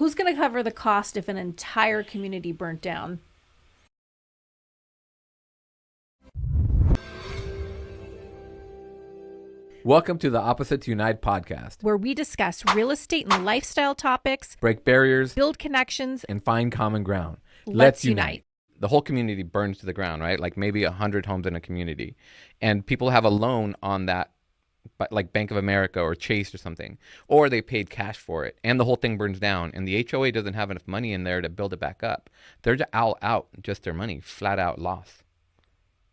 who's going to cover the cost if an entire community burnt down? Welcome to the Opposites Unite podcast, where we discuss real estate and lifestyle topics, break barriers, build connections, and find common ground. Let's unite. The whole community burns to the ground, right? Like maybe 100 homes in a community. And people have a loan on that, like Bank of America or Chase or something, or they paid cash for it, and the whole thing burns down, and the HOA doesn't have enough money in there to build it back up. They're all out, just their money, flat out loss.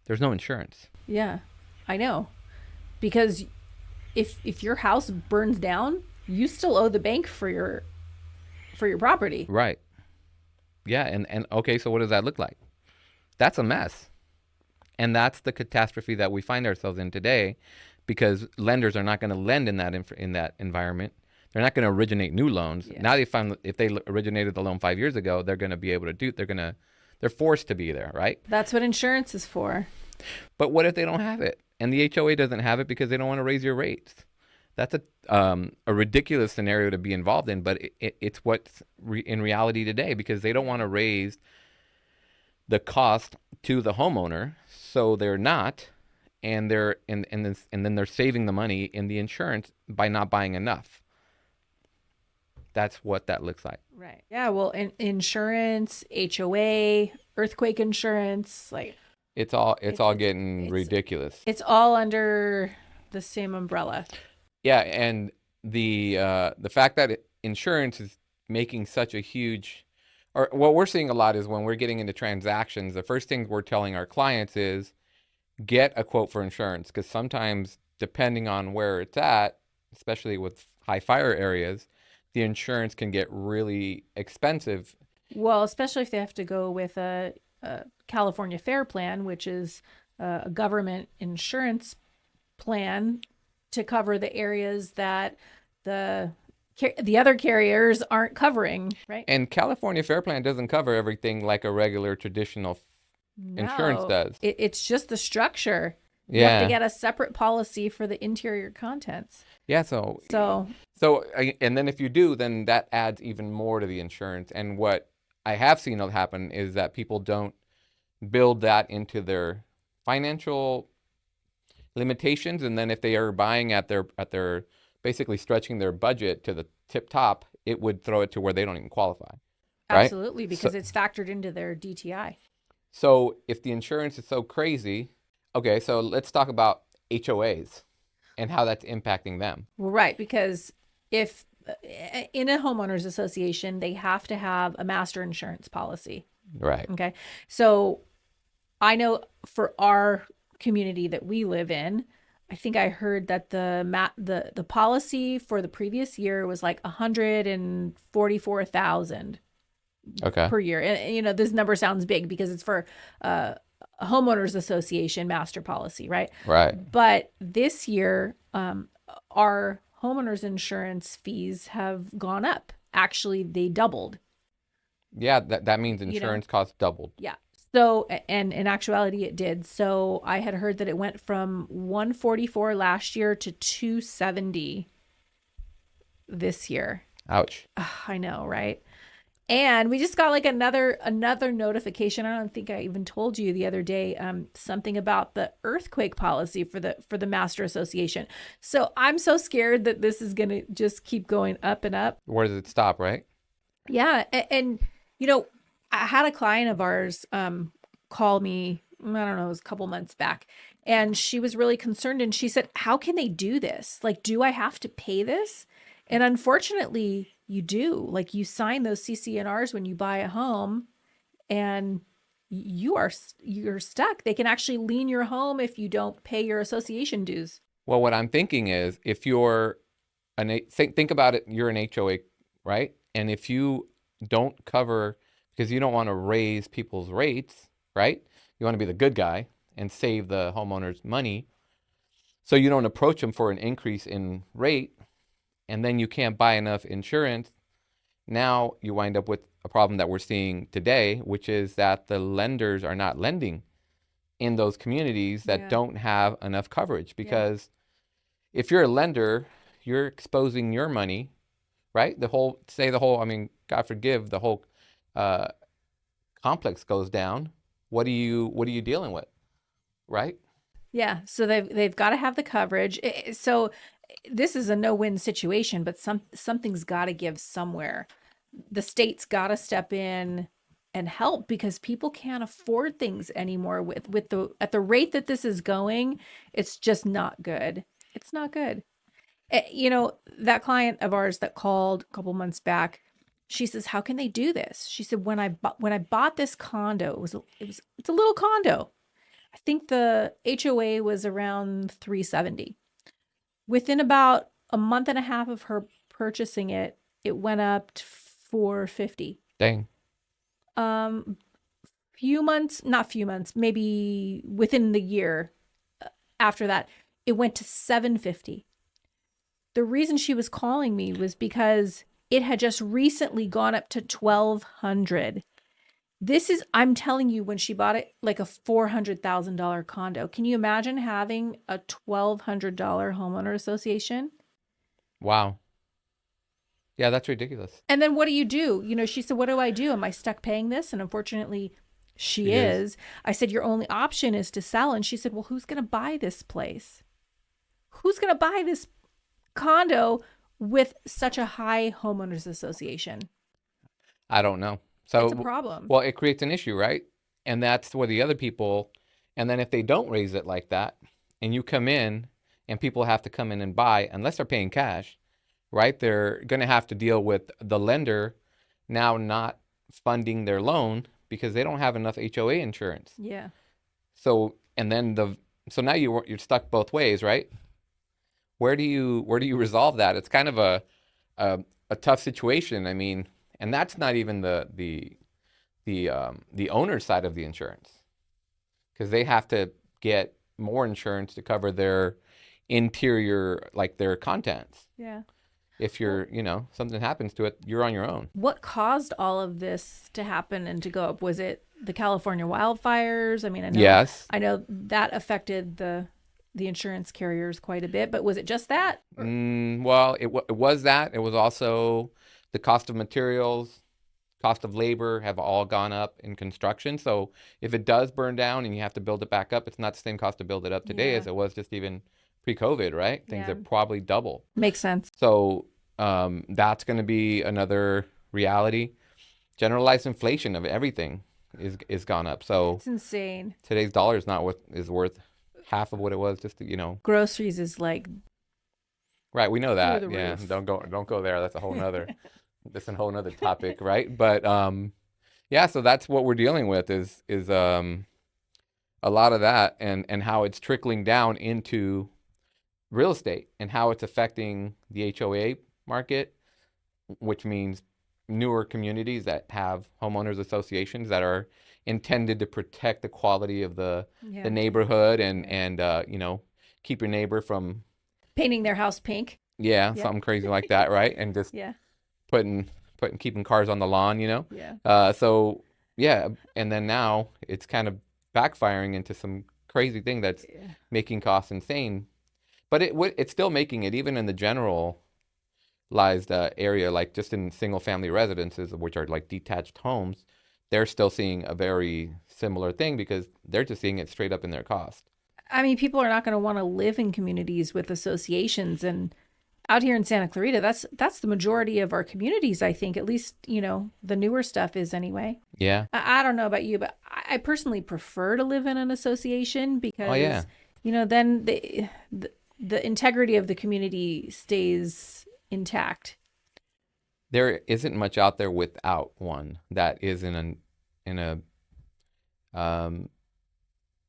There's no insurance. Yeah, I know. Because if your house burns down, you still owe the bank for your property. Right. Yeah, and okay, so what does that look like? That's a mess. And that's the catastrophe that we find ourselves in today, because lenders are not going to lend in that environment. They're not going to originate new loans. Yeah. Now they find if they originated the loan 5 years ago, they're going to be able to do. They're forced to be there, right? That's what insurance is for. But what if they don't have it, and the HOA doesn't have it because they don't want to raise your rates? That's a ridiculous scenario to be involved in, but it's what's in reality today, because they don't want to raise the cost to the homeowner, so they're not, and then they're saving the money in the insurance by not buying enough. That's what that looks like. Right. Yeah. Well, insurance, HOA, earthquake insurance, like it's all getting ridiculous. It's all under the same umbrella. Yeah, and the fact that insurance is making such a huge, or what we're seeing a lot is when we're getting into transactions, the first thing we're telling our clients is get a quote for insurance, because sometimes depending on where it's at, especially with high fire areas, the insurance can get really expensive. Well, especially if they have to go with a California Fair Plan, which is a government insurance plan to cover the areas that the other carriers aren't covering, right? And California Fair Plan doesn't cover everything like a regular traditional insurance does. It's just the structure. You have to get a separate policy for the interior contents. Yeah, so and then if you do, then that adds even more to the insurance. And what I have seen happen is that people don't build that into their financial limitations, and then if they are buying at their basically stretching their budget to the tip top, it would throw it to where they don't even qualify. Right? Absolutely, because it's factored into their DTI. So if the insurance is so crazy, okay, so let's talk about HOAs and how that's impacting them. Well, right, because if in a homeowners association, they have to have a master insurance policy. Right. Okay. So I know for our community that we live in, I think I heard that the policy for the previous year was like $144,000 per year. And this number sounds big because it's for a homeowners association master policy, right? Right. But this year, our homeowners insurance fees have gone up. Actually, they doubled. Yeah, that means insurance costs doubled. Yeah. So, and in actuality, it did. So I had heard that it went from 144 last year to 270 this year. Ouch. I know, right? And we just got like another notification. I don't think I even told you the other day, something about the earthquake policy for the master association. So I'm so scared that this is going to just keep going up and up. Where does it stop, right? Yeah. And I had a client of ours call me, I don't know, it was a couple months back, and she was really concerned, and she said, how can they do this? Like, do I have to pay this? And unfortunately, you do. Like, you sign those CC&Rs when you buy a home, and you're stuck. They can actually lien your home if you don't pay your association dues. Well, what I'm thinking is, if you're think about it, you're an HOA, right? And if you don't cover, because you don't want to raise people's rates, right? You want to be the good guy and save the homeowners money. So you don't approach them for an increase in rate, and then you can't buy enough insurance. Now you wind up with a problem that we're seeing today, which is that the lenders are not lending in those communities that don't have enough coverage. Because if you're a lender, you're exposing your money, right? I mean, God forgive, the whole uh, complex goes down. What are you dealing with, right? Yeah, so they've got to have the coverage. So this is a no-win situation, but something's got to give somewhere. The state's got to step in and help because people can't afford things anymore with the at the rate that this is going, it's just not good. It's not good. You know, that client of ours that called a couple months back, she says, "How can they do this?" She said, when I bought this condo, it's a little condo. I think the HOA was around 370. Within about a month and a half of her purchasing it, it went up to 450. Dang. Um, not few months, maybe within the year after that, it went to 750. The reason she was calling me was because it had just recently gone up to 1200. This is, I'm telling you, when she bought it, like a $400,000 condo. Can you imagine having a $1,200 homeowner association? Wow. Yeah, that's ridiculous. And then what do you do? You know, she said, "What do I do? Am I stuck paying this?" And unfortunately, she She is. is. I said, "Your only option is to sell." And she said, "Well, who's going to buy this place? Who's going to buy this condo with such a high homeowners association?" I don't know. It's a So, problem. well, it creates an issue, right? And that's where the other people, and then if they don't raise it like that, and you come in, and people have to come in and buy, unless they're paying cash, right? They're going to have to deal with the lender now not funding their loan because they don't have enough HOA insurance. Yeah. So, and then so now you're stuck both ways, right? Where do you resolve that? It's kind of a a tough situation. I mean, and that's not even the owner side of the insurance because they have to get more insurance to cover their interior, like their contents. Yeah. If Well, something happens to it, you're on your own. what caused all of this to happen and to go up? Was it the California wildfires? I mean, Yes. I know that affected the insurance carriers quite a bit, but was it just that? Well, it was that. It was also the cost of materials, cost of labor have all gone up in construction. So if it does burn down and you have to build it back up, it's not the same cost to build it up today Yeah. as it was just even pre-COVID, right? Things Yeah. are probably double. Makes sense. So that's going to be another reality. Generalized inflation of everything is gone up. So It's insane. today's dollar is not what is worth half of what it was just Groceries is like right, we know through that. the Yeah, roof. don't go there. That's a whole nother topic, right? But yeah, so that's what we're dealing with is a lot of that and how it's trickling down into real estate and how it's affecting the HOA market, which means newer communities that have homeowners associations that are intended to protect the quality of the Yeah. neighborhood Yeah. and keep your neighbor from Painting their house pink. yeah, Yep. something crazy like that, right? And just Yeah. putting keeping cars on the lawn. Yeah. So yeah, and then now it's kind of backfiring into some crazy thing that's Yeah. making costs insane. But it's still making it even in the generalized area, like just in single family residences, which are like detached homes, they're still seeing a very similar thing because they're just seeing it straight up in their cost. I mean, people are not going to want to live in communities with associations, and out here in Santa Clarita, that's the majority of our communities, I think. At least, the newer stuff is anyway. Yeah. I don't know about you, but I personally prefer to live in an association Oh yeah. because, then the integrity of the community stays intact. There isn't much out there without one that is in a um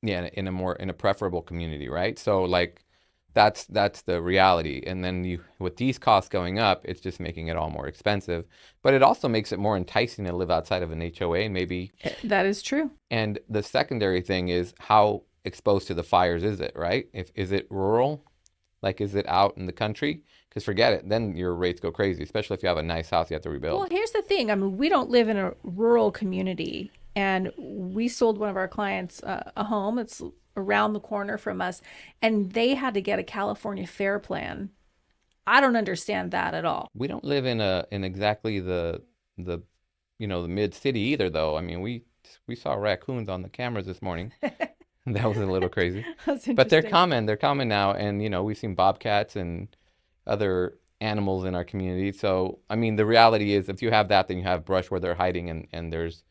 yeah, in a preferable community, right? So like that's the reality. And then you with these costs going up, it's just making it all more expensive. But it also makes it more enticing to live outside of an HOA, maybe. That is true. And the secondary thing is how exposed to the fires is it, right? If is it rural? Like is it out in the country? Because forget it, then your rates go crazy, especially if you have a nice house you have to Well, rebuild. here's the thing. I mean, we don't live in a rural community, and we sold one of our clients a home. It's around the corner from us, and they had to get a California fair plan. I don't understand that at all. We don't live in exactly the the mid city either, though. I mean, we saw raccoons on the cameras this morning. That was a little crazy. That's But they're interesting. common. They're common now, and we've seen bobcats and other animals in our community. So, I mean, the reality is, if you have that, then you have brush where they're hiding, and there's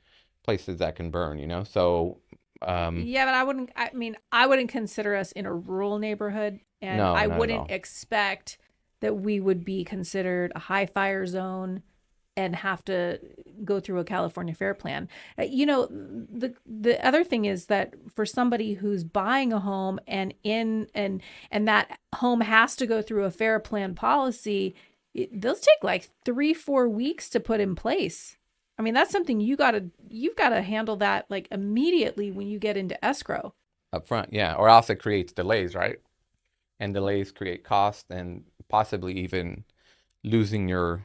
places that can burn. So, Yeah, but I mean, I wouldn't consider us in a rural neighborhood, and no, I not at wouldn't all. expect that we would be considered a high fire zone and have to go through a California fair plan. The other thing is that for somebody who's buying a home and that home has to go through a fair plan policy, those take like 3-4 weeks to put in place. I mean, that's something you've got to handle that like immediately when you get into escrow. Up front, yeah. Or else it creates delays, right? And delays create cost and possibly even losing your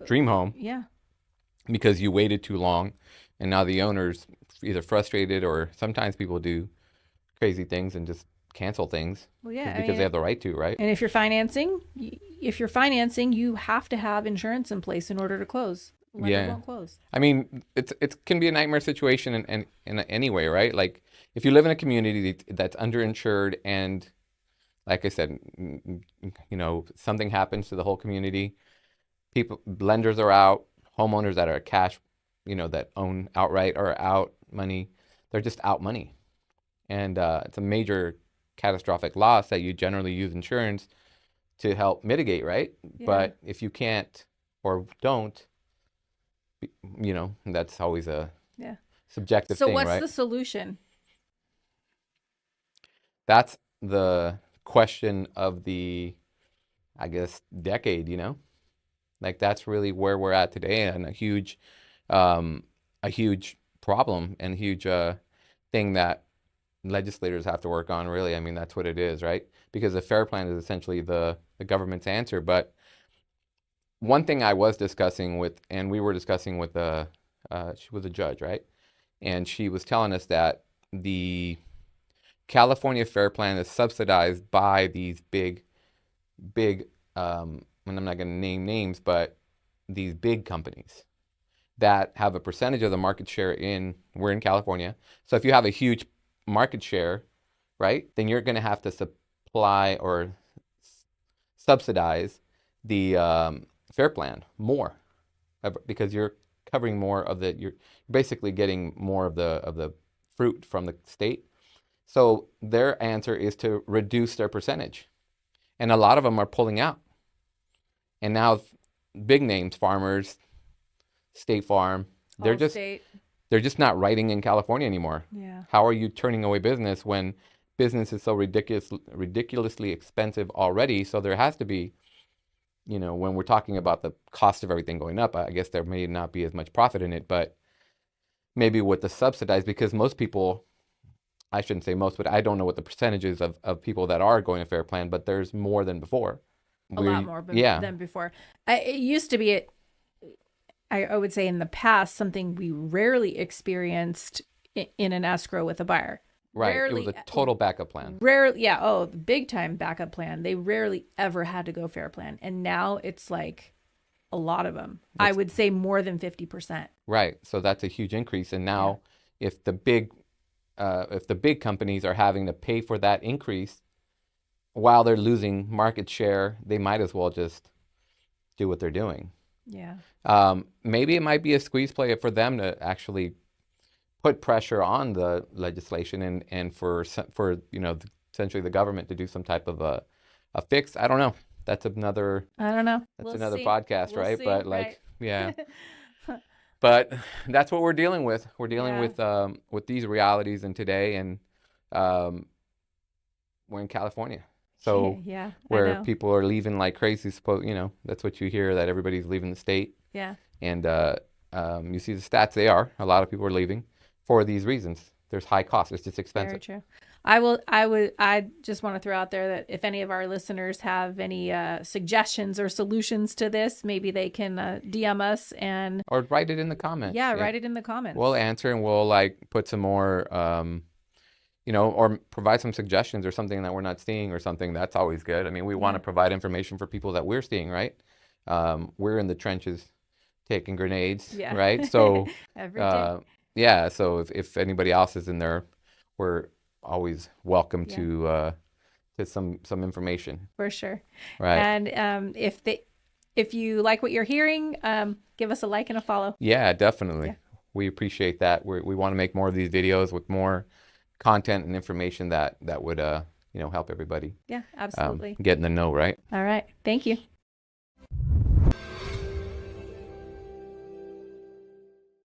dream home Yeah. because you waited too long, and now the owner's either frustrated, or sometimes people do crazy things and just cancel things Well, yeah. just I because they mean, have the right to, right? and if you're financing, you have to have insurance in place in order to close. Lender Yeah. won't close. I mean, it can be a nightmare situation in any way, right? Like, if you live in a community that's underinsured, and like I said, something happens to the whole community, people, lenders are out, homeowners that are cash, that own outright are out money. They're just out money. And it's a major catastrophic loss that you generally use insurance to help mitigate, right? Yeah. But if you can't or don't, that's always a Yeah. subjective So thing, what's right? the solution? That's the question of the, I guess, decade. Like, that's really where we're at today, and um, a huge problem and huge thing that legislators have to work on, really. I mean, that's what it is, right? Because the fair plan is essentially the government's answer. But one thing I was discussing with, and we were discussing with she was a judge, right? And she was telling us that the California fair plan is subsidized by these big, and I'm not going to name names, but these big companies that have a percentage of the market share we're in California. So if you have a huge market share, right, then you're going to have to supply or subsidize the fair plan more, because you're covering more of you're basically getting more of the fruit from the state. So their answer is to reduce their percentage. And a lot of them are pulling out. And now big names, Farmers, State Farm, they're All just state. they're just not writing in California anymore. Yeah. How are you turning away business when business is so ridiculously expensive already? So there has to be, when we're talking about the cost of everything going up, I guess there may not be as much profit in it, but maybe with the subsidized, because most people, I shouldn't say most, but I don't know what the percentages of people that are going to fair plan, but there's more than before. A lot more Yeah, than before. It used to be, I would say in the past, something we rarely experienced in an escrow with a buyer. right. It was Rarely, a total backup plan. rarely, yeah. Oh, the big time backup plan. They rarely ever had to go fair plan. And now it's like a lot of them. I It's would say more than 50%. right. So that's a huge increase. And Yeah. now, if the big if the big companies are having to pay for that increase while they're losing market share, they might as well just do what they're doing. Yeah. Maybe it might be a squeeze play for them to actually put pressure on the legislation, and for essentially the government to do some type of a fix. I don't know. That's another I don't know. that's We'll another see. podcast, We'll right? see. But Right. like, yeah. But that's what we're dealing with. We're dealing Yeah. with these realities in today, and um, we're in California, so Yeah. I where know. people are leaving like crazy. That's what you hear, that everybody's leaving the state, Yeah. and you see the stats. They are, a lot of people are leaving for these reasons. There's high costs. It's just Very expensive. true. I just want to throw out there that if any of our listeners have any suggestions or solutions to this, maybe they can DM us and Or write it in the comments. yeah, Yeah, write it in the we'll comments. answer, and we'll like put some more or provide some suggestions or something that we're not seeing or something. That's always good. I mean, we want Yeah. to provide information for people that we're seeing, right? We're in the trenches taking grenades, Yeah. right? So, Every day. uh, yeah. So if anybody else is in there, we're always welcome Yeah, to some information, for sure. right? And if you like what you're hearing, give us a like and a follow. Yeah, Yeah. definitely. We appreciate that. We want to make more of these videos with more content and information that would help everybody Yeah, absolutely. get in the know, right? All right. Thank you.